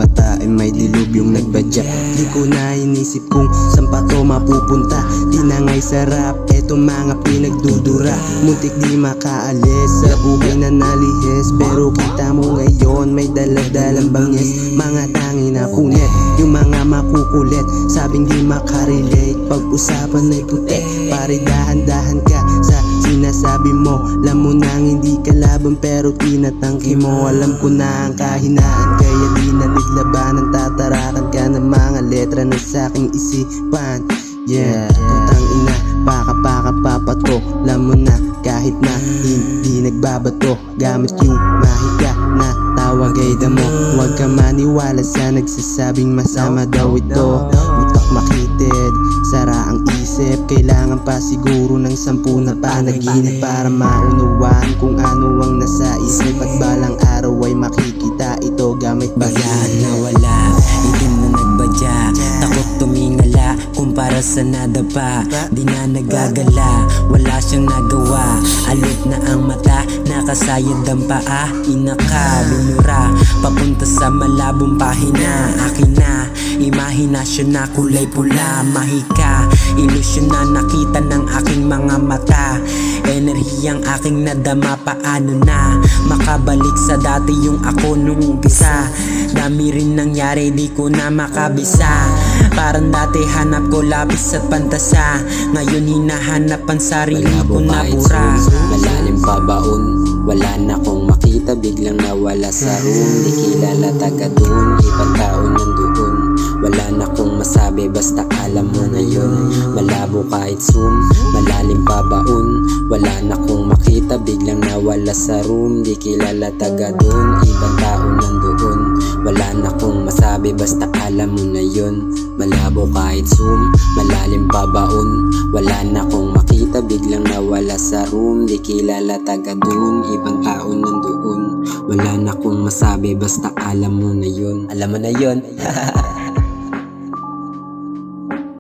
mata ay may dilubyong nagbadya. Di ko na inisip kung saan pa to mapupunta. Di na nga'y sarap etong mga pinagdudura. Muntik di makaalis sa buhay na nalihis. Pero kita mo ngayon may daladalang bangis. Mga tangi na punit, yung mga makukulit, sabing di makarelate. Pag-usapan ay puti, pare dahan-dahan ka sa sinasabi mo. Alam mo nang hindi ka laban pero tinatangki mo. Alam ko na ang kahinaan kaya di na naglabanan. Tatarakan ka ng mga letra na sa'king isipan. Yeah, tutang ina, paka-paka papato. Alam mo na kahit na hindi nagbabato, gamit yung mahika na tawag ay damo. Huwag ka maniwala sa nagsasabing masama daw ito. Utak makitid, sara ang isip. Kailangan pa siguro ng 10 na panaginip para maunawaan kung ano ang nasa isip. At balang araw ay makikita ito gamit Bagaan na wala, itim na nagbadya. Takot tumingala, kumpara sa nadapa. Di na nagagala, wala siyang nagawa. Alit na ang mata, nakasayad ang paa. Inaka, binura, papunta sa malabong pahina. Akin na, imahinasyon na kulay pula. Mahika, ilusyon na nakita ng aking mga mata. Enerhiyang aking nadama, paano na makabalik sa dati yung ako nung umpisa. Dami rin nangyari, di ko na makabisa. Parang dati hanap ko lapis at pantasa. Ngayon hinahanap ang sarili ko na bura. Malalim pa baon, wala na kong makita. Biglang nawala sa room, di kilala taga doon. Ibang tao nandoon, wala na kong masabi basta alam mo na yun. Malabo kahit zoom, malalim pa baon, wala na kong makita. Biglang nawala sa room, di kilala taga doon. Ibang tao nandoon, wala na kong masabi basta alam mo na yun. Malabo kahit zoom, malalim pa baon, wala na kong makita. Biglang nawala sa room, di kilala taga doon. Ibang tao nandoon, wala na kong masabi basta alam mo na yun. Alam mo na yun.